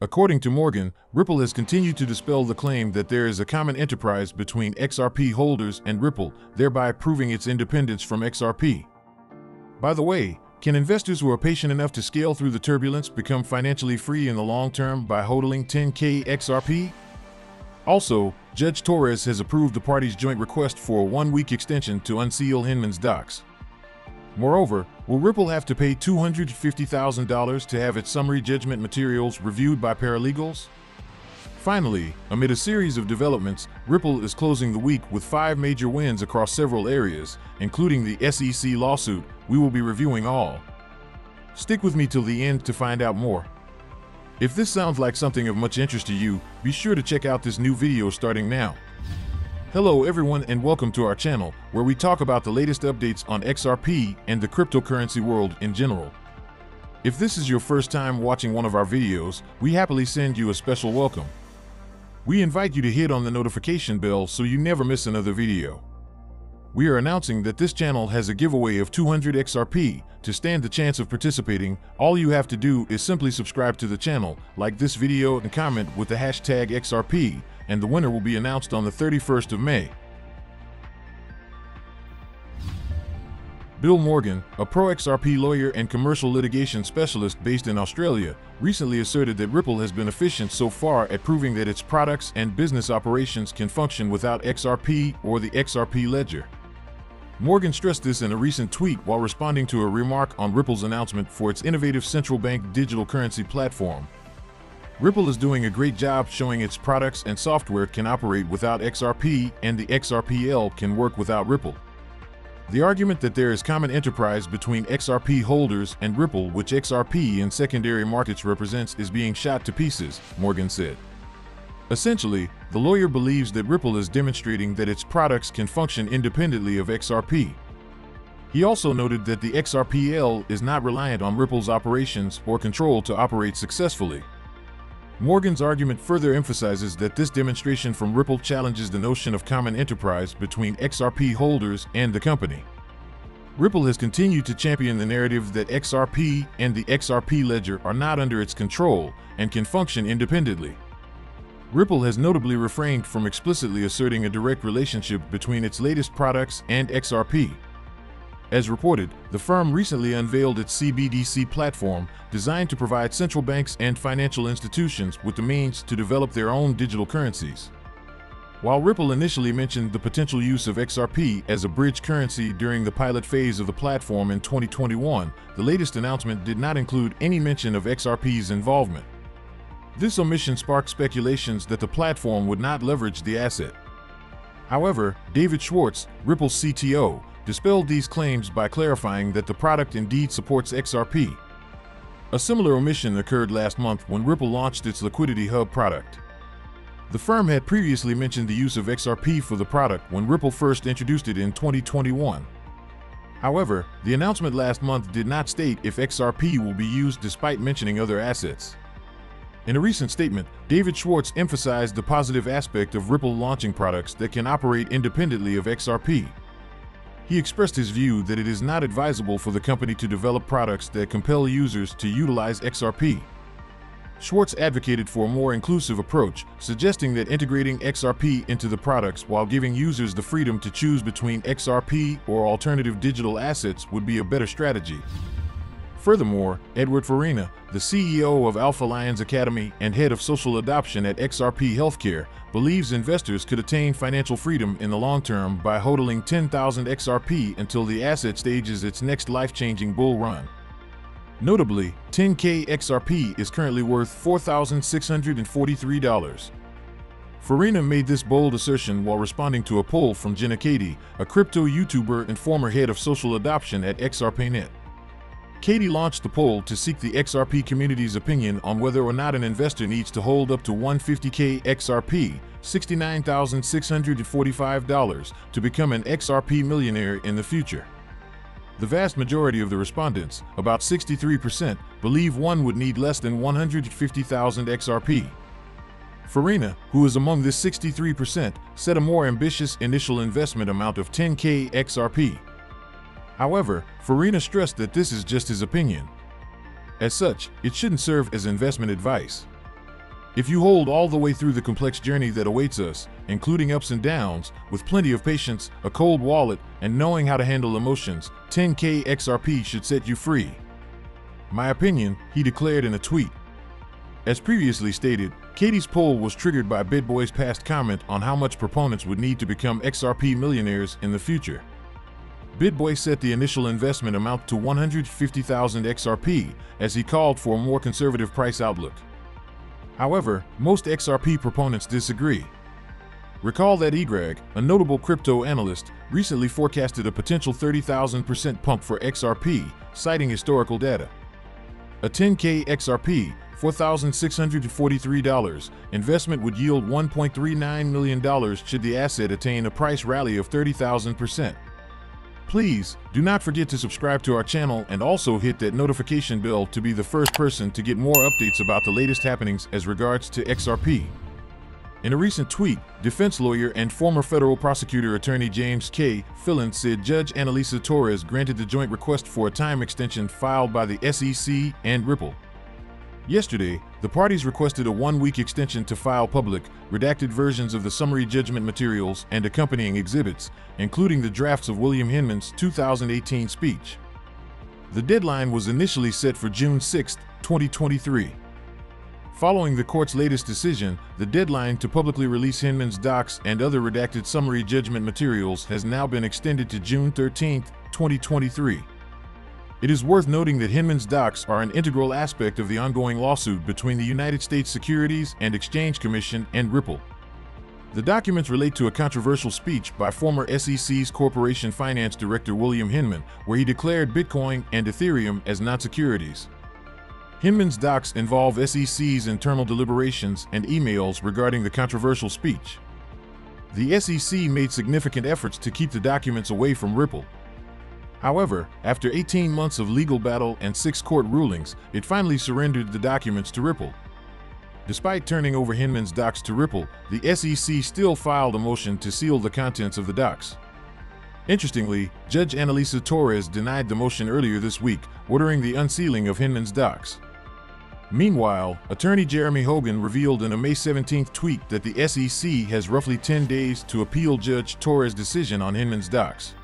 According to Morgan, Ripple has continued to dispel the claim that there is a common enterprise between XRP holders and Ripple, thereby proving its independence from XRP. By the way, can investors who are patient enough to scale through the turbulence become financially free in the long term by hodling 10K XRP? Also, Judge Torres has approved the parties' joint request for a one-week extension to unseal Hinman's docs. Moreover, will Ripple have to pay $250,000 to have its summary judgment materials reviewed by paralegals? Finally, amid a series of developments, Ripple is closing the week with 5 major wins across several areas, including the SEC lawsuit. We will be reviewing all. Stick with me till the end to find out more. If this sounds like something of much interest to you, be sure to check out this new video starting now. Hello everyone and welcome to our channel, where we talk about the latest updates on XRP and the cryptocurrency world in general. If this is your first time watching one of our videos, we happily send you a special welcome. We invite you to hit on the notification bell so you never miss another video. We are announcing that this channel has a giveaway of 200 XRP. To stand the chance of participating, all you have to do is simply subscribe to the channel, like this video and comment with the hashtag XRP, and the winner will be announced on the 31st of May. Bill Morgan, a pro-XRP lawyer and commercial litigation specialist based in Australia, recently asserted that Ripple has been efficient so far at proving that its products and business operations can function without XRP or the XRP Ledger. Morgan stressed this in a recent tweet while responding to a remark on Ripple's announcement for its innovative central bank digital currency platform. Ripple is doing a great job showing its products and software can operate without XRP, and the XRPL can work without Ripple. The argument that there is common enterprise between XRP holders and Ripple, which XRP in secondary markets represents, is being shot to pieces, Morgan said. Essentially, the lawyer believes that Ripple is demonstrating that its products can function independently of XRP. He also noted that the XRPL is not reliant on Ripple's operations or control to operate successfully. Morgan's argument further emphasizes that this demonstration from Ripple challenges the notion of common enterprise between XRP holders and the company. Ripple has continued to champion the narrative that XRP and the XRP Ledger are not under its control and can function independently. Ripple has notably refrained from explicitly asserting a direct relationship between its latest products and XRP. As reported, the firm recently unveiled its CBDC platform, designed to provide central banks and financial institutions with the means to develop their own digital currencies. While Ripple initially mentioned the potential use of XRP as a bridge currency during the pilot phase of the platform in 2021, the latest announcement did not include any mention of XRP's involvement. This omission sparked speculations that the platform would not leverage the asset. However, David Schwartz, Ripple's CTO, dispelled these claims by clarifying that the product indeed supports XRP. A similar omission occurred last month when Ripple launched its Liquidity Hub product. The firm had previously mentioned the use of XRP for the product when Ripple first introduced it in 2021. However, the announcement last month did not state if XRP will be used despite mentioning other assets. In a recent statement, David Schwartz emphasized the positive aspect of Ripple launching products that can operate independently of XRP. He expressed his view that it is not advisable for the company to develop products that compel users to utilize XRP. Schwartz advocated for a more inclusive approach, suggesting that integrating XRP into the products while giving users the freedom to choose between XRP or alternative digital assets would be a better strategy. Furthermore, Edward Farina, the CEO of Alpha Lions Academy and head of social adoption at XRP Healthcare, believes investors could attain financial freedom in the long term by hodling 10,000 XRP until the asset stages its next life-changing bull run. Notably, 10K XRP is currently worth $4,643. Farina made this bold assertion while responding to a poll from Jenna Katie, a crypto YouTuber and former head of social adoption at XRPnet. Katie launched the poll to seek the XRP community's opinion on whether or not an investor needs to hold up to 150K XRP, $69,645, to become an XRP millionaire in the future. The vast majority of the respondents, about 63%, believe one would need less than 150,000 XRP. Farina, who is among this 63%, set a more ambitious initial investment amount of 10K XRP. However, Farina stressed that this is just his opinion. As such, it shouldn't serve as investment advice. If you hold all the way through the complex journey that awaits us, including ups and downs, with plenty of patience, a cold wallet, and knowing how to handle emotions, 10K XRP should set you free. My opinion, he declared in a tweet. As previously stated, Katie's poll was triggered by BitBoy's past comment on how much proponents would need to become XRP millionaires in the future. BitBoy set the initial investment amount to 150,000 XRP, as he called for a more conservative price outlook. However, most XRP proponents disagree. Recall that Egreg, a notable crypto analyst, recently forecasted a potential 30,000% pump for XRP, citing historical data. A 10K XRP, $4,643, investment would yield $1.39 million should the asset attain a price rally of 30,000%. Please do not forget to subscribe to our channel and also hit that notification bell to be the first person to get more updates about the latest happenings as regards to XRP. In a recent tweet, defense lawyer and former federal prosecutor attorney James K. Phelan said Judge Annalisa Torres granted the joint request for a time extension filed by the SEC and Ripple. Yesterday, the parties requested a one-week extension to file public, redacted versions of the summary judgment materials and accompanying exhibits, including the drafts of William Hinman's 2018 speech. The deadline was initially set for June 6, 2023. Following the court's latest decision, the deadline to publicly release Hinman's docs and other redacted summary judgment materials has now been extended to June 13, 2023. It is worth noting that Hinman's docs are an integral aspect of the ongoing lawsuit between the United States Securities and Exchange Commission and Ripple. The documents relate to a controversial speech by former SEC's Corporation Finance Director William Hinman, where he declared Bitcoin and Ethereum as not-securities. Hinman's docs involve SEC's internal deliberations and emails regarding the controversial speech. The SEC made significant efforts to keep the documents away from Ripple. However, after 18 months of legal battle and 6 court rulings, it finally surrendered the documents to Ripple. Despite turning over Hinman's docs to Ripple, the SEC still filed a motion to seal the contents of the docs. Interestingly, Judge Annalisa Torres denied the motion earlier this week, ordering the unsealing of Hinman's docs. Meanwhile, attorney Jeremy Hogan revealed in a May 17 tweet that the SEC has roughly 10 days to appeal Judge Torres' decision on Hinman's docs.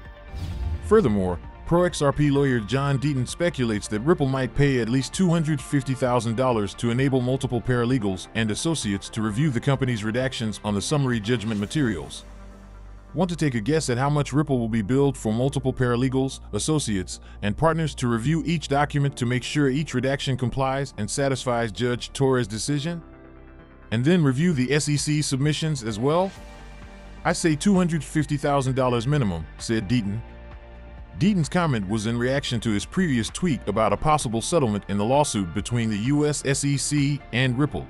Furthermore, Pro-XRP lawyer John Deaton speculates that Ripple might pay at least $250,000 to enable multiple paralegals and associates to review the company's redactions on the summary judgment materials. Want to take a guess at how much Ripple will be billed for multiple paralegals, associates, and partners to review each document to make sure each redaction complies and satisfies Judge Torres' decision? And then review the SEC submissions as well? I say $250,000 minimum, said Deaton. Deaton's comment was in reaction to his previous tweet about a possible settlement in the lawsuit between the US SEC and Ripple.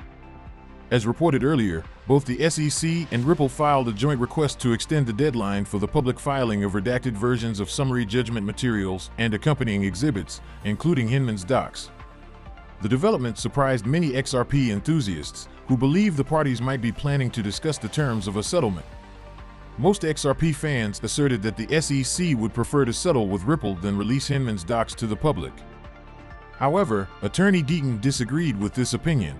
As reported earlier, both the SEC and Ripple filed a joint request to extend the deadline for the public filing of redacted versions of summary judgment materials and accompanying exhibits, including Hinman's docs. The development surprised many XRP enthusiasts, who believe the parties might be planning to discuss the terms of a settlement. Most XRP fans asserted that the SEC would prefer to settle with Ripple than release Hinman's docs to the public. However, attorney Deaton disagreed with this opinion.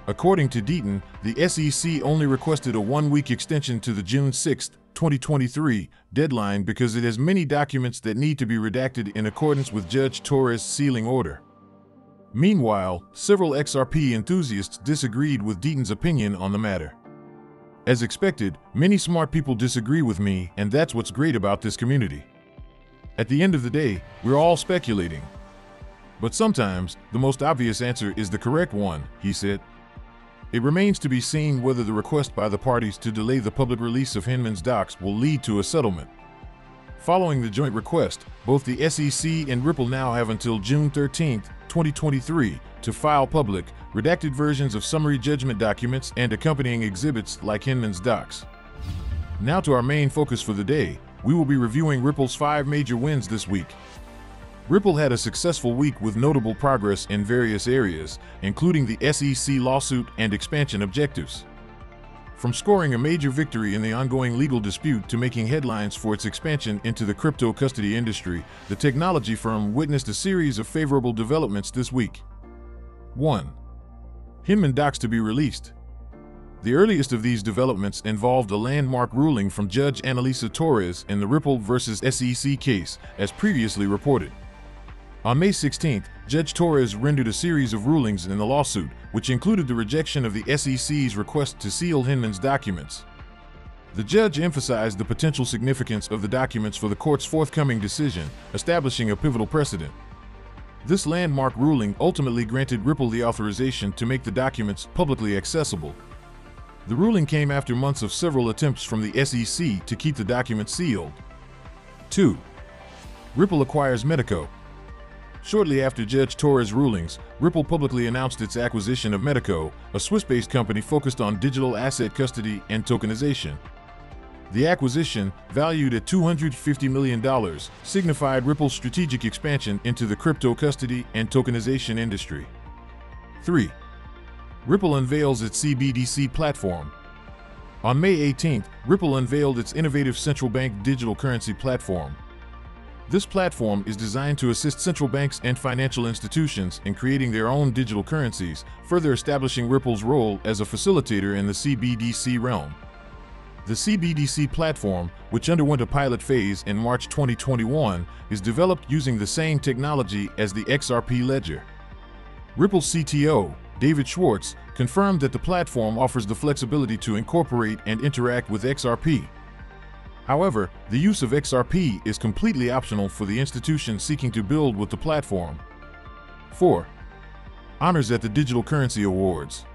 According to Deaton, the SEC only requested a one-week extension to the June 6, 2023 deadline because it has many documents that need to be redacted in accordance with Judge Torres' sealing order. Meanwhile, several XRP enthusiasts disagreed with Deaton's opinion on the matter. As expected, many smart people disagree with me, and that's what's great about this community. At the end of the day, we're all speculating. But sometimes, the most obvious answer is the correct one, he said. It remains to be seen whether the request by the parties to delay the public release of Hinman's docs will lead to a settlement. Following the joint request, both the SEC and Ripple now have until June 13, 2023, to file public, redacted versions of summary judgment documents and accompanying exhibits like Hinman's docs. Now to our main focus for the day, we will be reviewing Ripple's 5 major wins this week. Ripple had a successful week with notable progress in various areas, including the SEC lawsuit and expansion objectives. From scoring a major victory in the ongoing legal dispute to making headlines for its expansion into the crypto custody industry, the technology firm witnessed a series of favorable developments this week. 1. Hinman docs to be released. The earliest of these developments involved a landmark ruling from Judge Annalisa Torres in the Ripple vs. SEC case, as previously reported. On May 16th, Judge Torres rendered a series of rulings in the lawsuit, which included the rejection of the SEC's request to seal Hinman's documents. The judge emphasized the potential significance of the documents for the court's forthcoming decision, establishing a pivotal precedent. This landmark ruling ultimately granted Ripple the authorization to make the documents publicly accessible. The ruling came after months of several attempts from the SEC to keep the documents sealed. 2. Ripple acquires Medico. Shortly after Judge Torres' rulings, Ripple publicly announced its acquisition of Medico, a Swiss-based company focused on digital asset custody and tokenization. The acquisition, valued at $250 million, signified Ripple's strategic expansion into the crypto custody and tokenization industry. 3. Ripple unveils its CBDC platform. On May 18th, Ripple unveiled its innovative central bank digital currency platform. This platform is designed to assist central banks and financial institutions in creating their own digital currencies, further establishing Ripple's role as a facilitator in the CBDC realm. The CBDC platform, which underwent a pilot phase in March 2021, is developed using the same technology as the XRP Ledger. Ripple's CTO, David Schwartz, confirmed that the platform offers the flexibility to incorporate and interact with XRP. However, the use of XRP is completely optional for the institution seeking to build with the platform. 4. Honors at the Digital Currency Awards.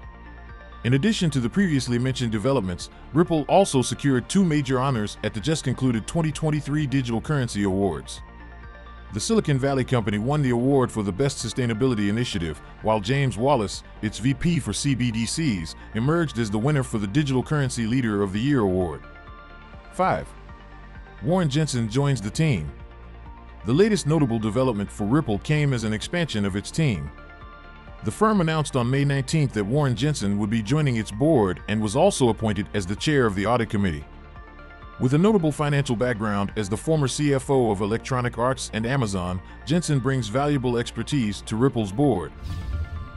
In addition to the previously mentioned developments, Ripple also secured 2 major honors at the just concluded 2023 Digital Currency Awards. The Silicon Valley company won the award for the Best Sustainability Initiative, while James Wallace, its VP for CBDCs, emerged as the winner for the Digital Currency Leader of the Year award. 5. Warren Jensen joins the team. The latest notable development for Ripple came as an expansion of its team. The firm announced on May 19th that Warren Jensen would be joining its board and was also appointed as the chair of the audit committee. With a notable financial background as the former CFO of Electronic Arts and Amazon, Jensen brings valuable expertise to Ripple's board.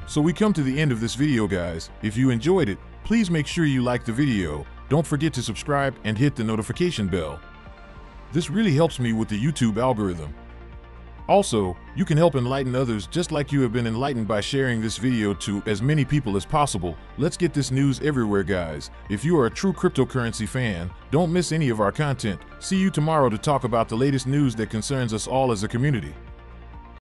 So we come to the end of this video, guys. If you enjoyed it, please make sure you like the video, don't forget to subscribe and hit the notification bell. This really helps me with the YouTube algorithm. Also, you can help enlighten others just like you have been enlightened by sharing this video to as many people as possible. Let's get this news everywhere, guys. If you are a true cryptocurrency fan, don't miss any of our content. See you tomorrow to talk about the latest news that concerns us all as a community.